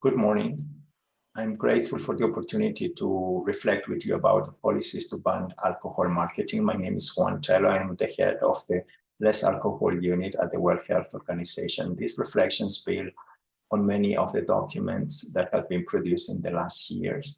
Good morning. I'm grateful for the opportunity to reflect with you about the policies to ban alcohol marketing. My name is Juan Tello. I'm the head of the Less Alcohol Unit at the World Health Organization. These reflections build on many of the documents that have been produced in the last years,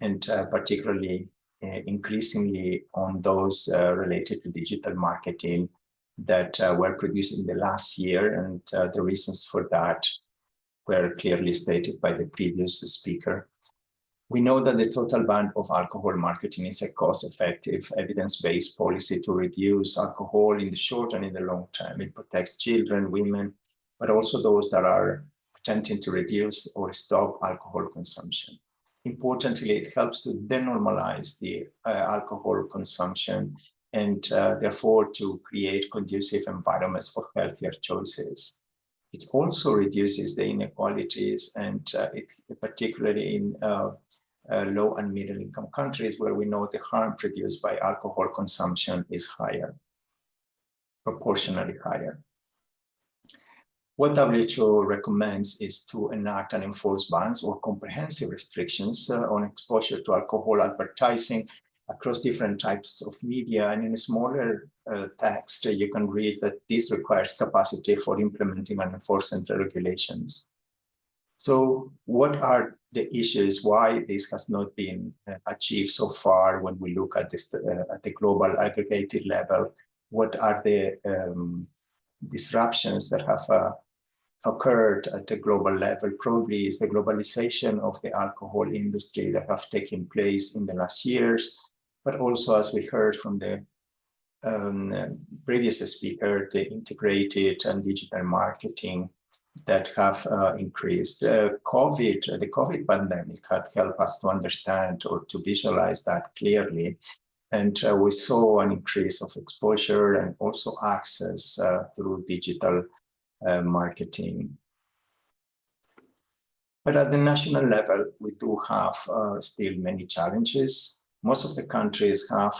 and particularly increasingly on those related to digital marketing that were produced in the last year, and the reasons for that were clearly stated by the previous speaker. We know that the total ban of alcohol marketing is a cost-effective, evidence-based policy to reduce alcohol in the short and in the long term. It protects children, women, but also those that are attempting to reduce or stop alcohol consumption. Importantly, it helps to denormalize the alcohol consumption and therefore to create conducive environments for healthier choices. It also reduces the inequalities, and particularly in low and middle income countries where we know the harm produced by alcohol consumption is higher, proportionally higher. What WHO recommends is to enact and enforce bans or comprehensive restrictions on exposure to alcohol advertising across different types of media. And in a smaller text, you can read that this requires capacity for implementing and enforcing the regulations. So what are the issues why this has not been achieved so far when we look at this at the global aggregated level? What are the disruptions that have occurred at the global level? Probably is the globalization of the alcohol industry that have taken place in the last years, but also, as we heard from the previous speaker, the integrated and digital marketing that have increased. The COVID pandemic had helped us to understand or to visualize that clearly. And we saw an increase of exposure and also access through digital marketing. But at the national level, we do have still many challenges. Most of the countries have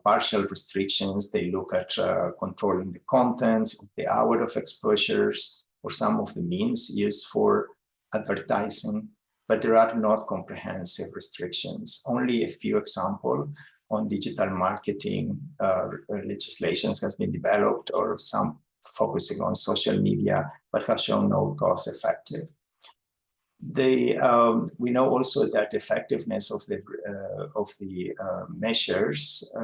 partial restrictions. They look at controlling the contents, the hour of exposures, or some of the means used for advertising, but there are not comprehensive restrictions. Only a few examples on digital marketing legislations has been developed, or some focusing on social media, but have shown no cost effective. We know also that the effectiveness of the measures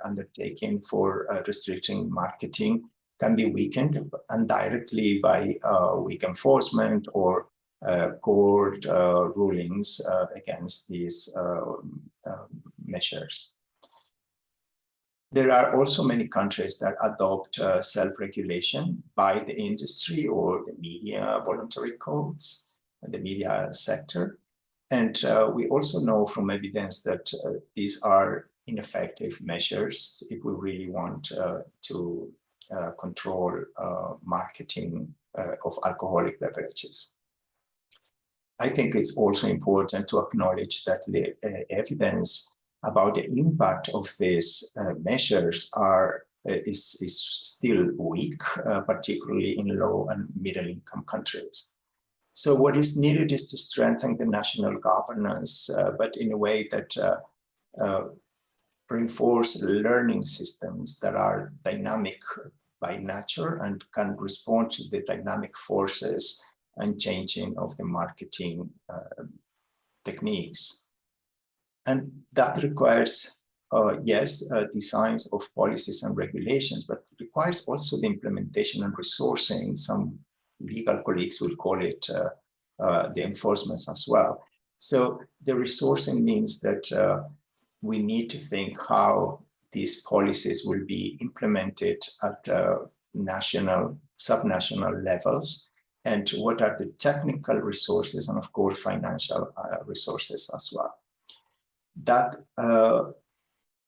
undertaken for restricting marketing can be weakened indirectly by weak enforcement or court rulings against these measures. There are also many countries that adopt self-regulation by the industry or the media voluntary codes, the media sector. And we also know from evidence that these are ineffective measures if we really want to control marketing of alcoholic beverages. I think it's also important to acknowledge that the evidence about the impact of these measures is still weak, particularly in low and middle income countries. So what is needed is to strengthen the national governance, but in a way that reinforce learning systems that are dynamic by nature and can respond to the dynamic forces and changing of the marketing techniques. And that requires, yes, designs of policies and regulations, but requires also the implementation and resourcing. Some legal colleagues will call it the enforcements as well. So the resourcing means that we need to think how these policies will be implemented at national, subnational levels, and what are the technical resources and of course financial resources as well. That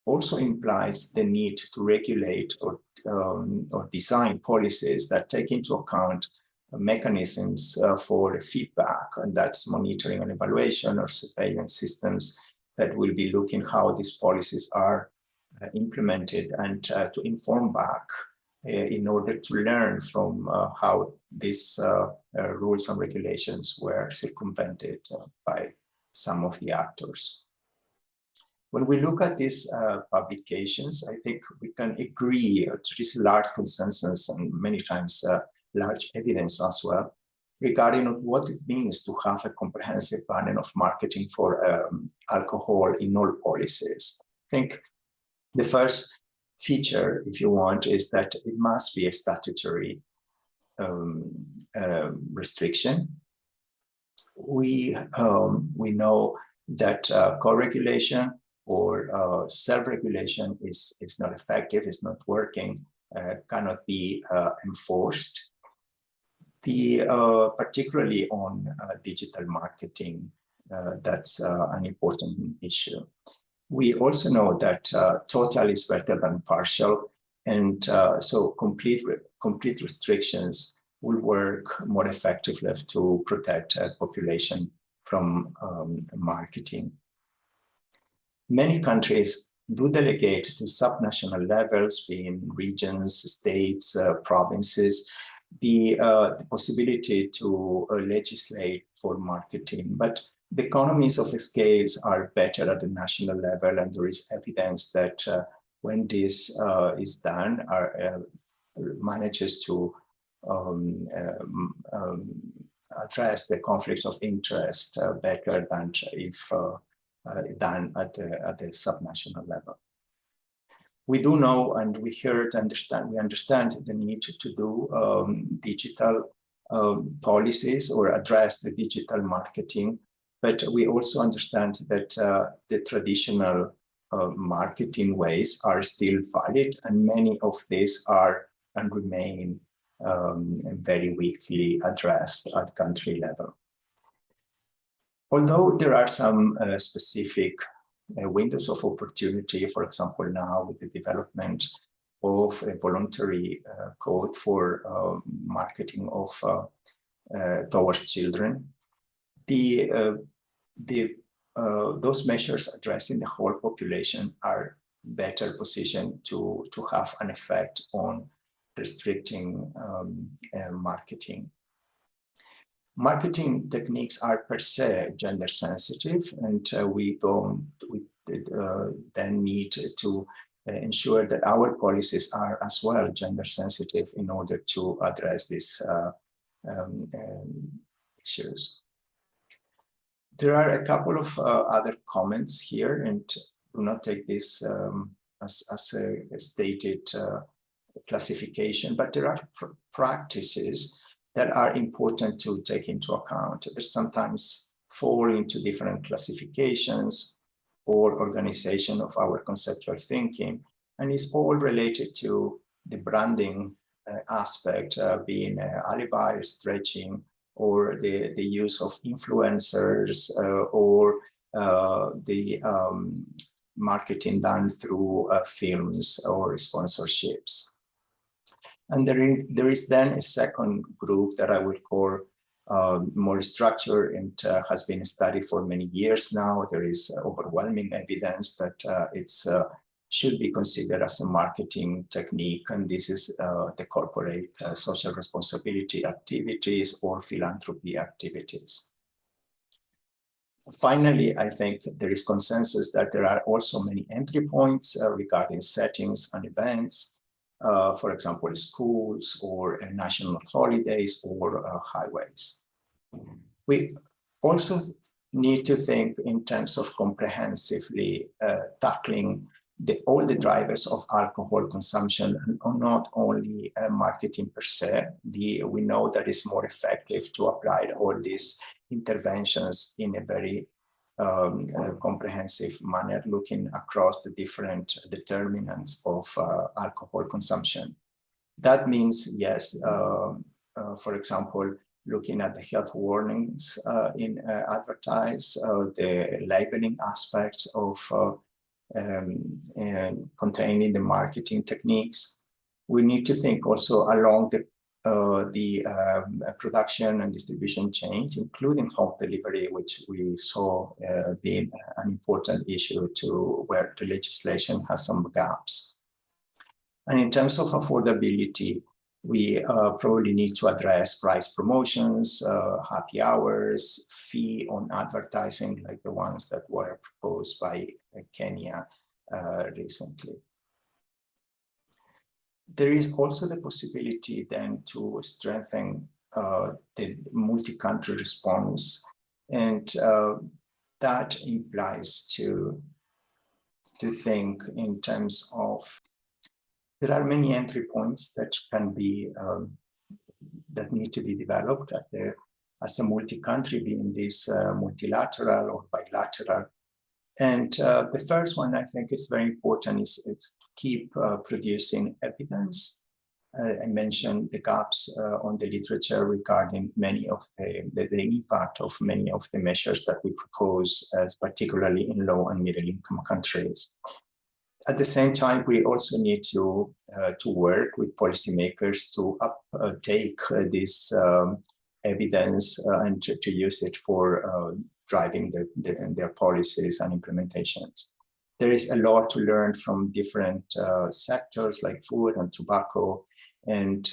also implies the need to regulate or design policies that take into account mechanisms for feedback, and that's monitoring and evaluation or surveillance systems that will be looking how these policies are implemented and to inform back in order to learn from how these rules and regulations were circumvented by some of the actors. When we look at these publications, I think we can agree there is large consensus and many times large evidence as well regarding what it means to have a comprehensive planning of marketing for alcohol in all policies. I think the first feature, if you want, is that it must be a statutory restriction. We know that co-regulation or self-regulation is not effective, is not working, cannot be enforced. Particularly on digital marketing, that's an important issue. We also know that total is better than partial, and so complete restrictions will work more effectively to protect a population from marketing. Many countries do delegate to subnational levels, being regions, states, provinces, the possibility to legislate for marketing, but the economies of scales are better at the national level, and there is evidence that when this is done, manages to address the conflicts of interest better than if done at the subnational level. We do know, and we understand the need to do digital policies or address the digital marketing, but we also understand that the traditional marketing ways are still valid, and many of these are and remain very weakly addressed at country level. Although there are some specific windows of opportunity, for example, now with the development of a voluntary code for marketing of towards children, those measures addressing the whole population are better positioned to have an effect on restricting marketing. Marketing techniques are per se gender sensitive, and we then need to ensure that our policies are as well gender sensitive in order to address these issues. There are a couple of other comments here, and do not take this as a stated classification, but there are practices that are important to take into account. They sometimes fall into different classifications or organization of our conceptual thinking, and it's all related to the branding aspect, being alibi, stretching, or the use of influencers, or the marketing done through films or sponsorships. And there is then a second group that I would call more structured and has been studied for many years now. There is overwhelming evidence that it should be considered as a marketing technique, and this is the corporate social responsibility activities or philanthropy activities. Finally, I think there is consensus that there are also many entry points regarding settings and events. For example, schools or national holidays or highways. We also need to think in terms of comprehensively tackling all the drivers of alcohol consumption, and not only marketing per se. We know that it's more effective to apply all these interventions in a very comprehensive manner, looking across the different determinants of alcohol consumption. That means, yes, for example, looking at the health warnings in advertise, the labeling aspects of containing the marketing techniques. We need to think also along the production and distribution chains, including home delivery, which we saw being an important issue to where the legislation has some gaps. And in terms of affordability, we probably need to address price promotions, happy hours, fee on advertising, like the ones that were proposed by Kenya recently. There is also the possibility then to strengthen the multi-country response, and that implies to think in terms of, there are many entry points that can be that need to be developed as a multi-country, being this multilateral or bilateral. And the first one, I think it's very important, is keep producing evidence. I mentioned the gaps on the literature regarding many of the impact of many of the measures that we propose, particularly in low and middle income countries. At the same time, we also need to work with policymakers to uptake this evidence and to use it for driving their policies and implementations. There is a lot to learn from different sectors like food and tobacco, and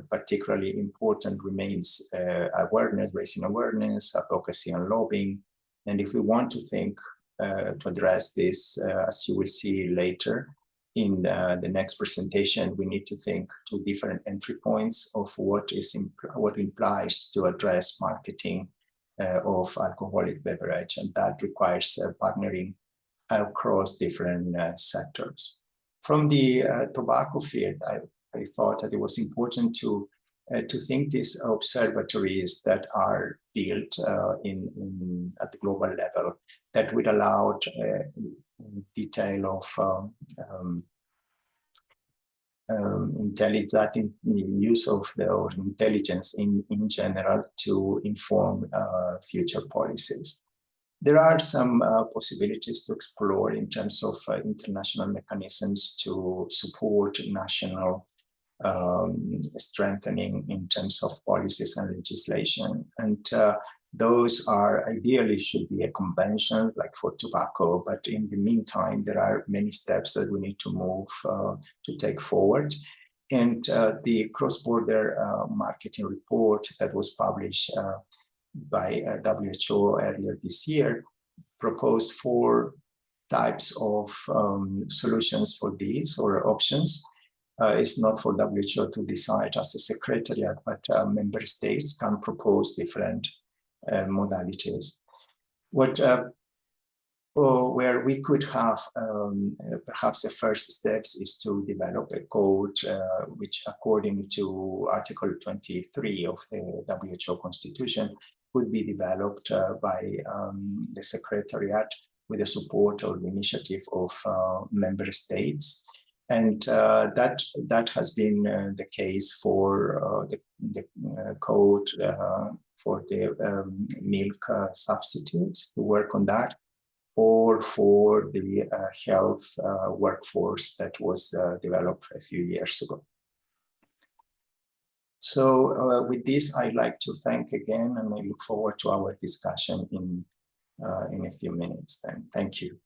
particularly important remains awareness, raising awareness, advocacy and lobbying. And if we want to think to address this, as you will see later in the next presentation, we need to think to different entry points of what implies to address marketing of alcoholic beverage, and that requires partnering across different sectors. From the tobacco field, I thought that it was important to think these observatories that are built at the global level that would allow detail of use of the intelligence in general to inform future policies. There are some possibilities to explore in terms of international mechanisms to support national strengthening in terms of policies and legislation. And those are ideally should be a convention like for tobacco, but in the meantime, there are many steps that we need to move to take forward. And the cross-border marketing report that was published by WHO earlier this year proposed 4 types of solutions for these, or options. It's not for WHO to decide as a secretariat, but member states can propose different modalities. Where we could have perhaps the first steps is to develop a code which, according to Article 23 of the WHO Constitution, could be developed by the Secretariat with the support or the initiative of member states. And that has been the case for the code for the milk substitutes, to work on that, or for the health workforce that was developed a few years ago. So with this, I'd like to thank again, and I look forward to our discussion in a few minutes then. Thank you.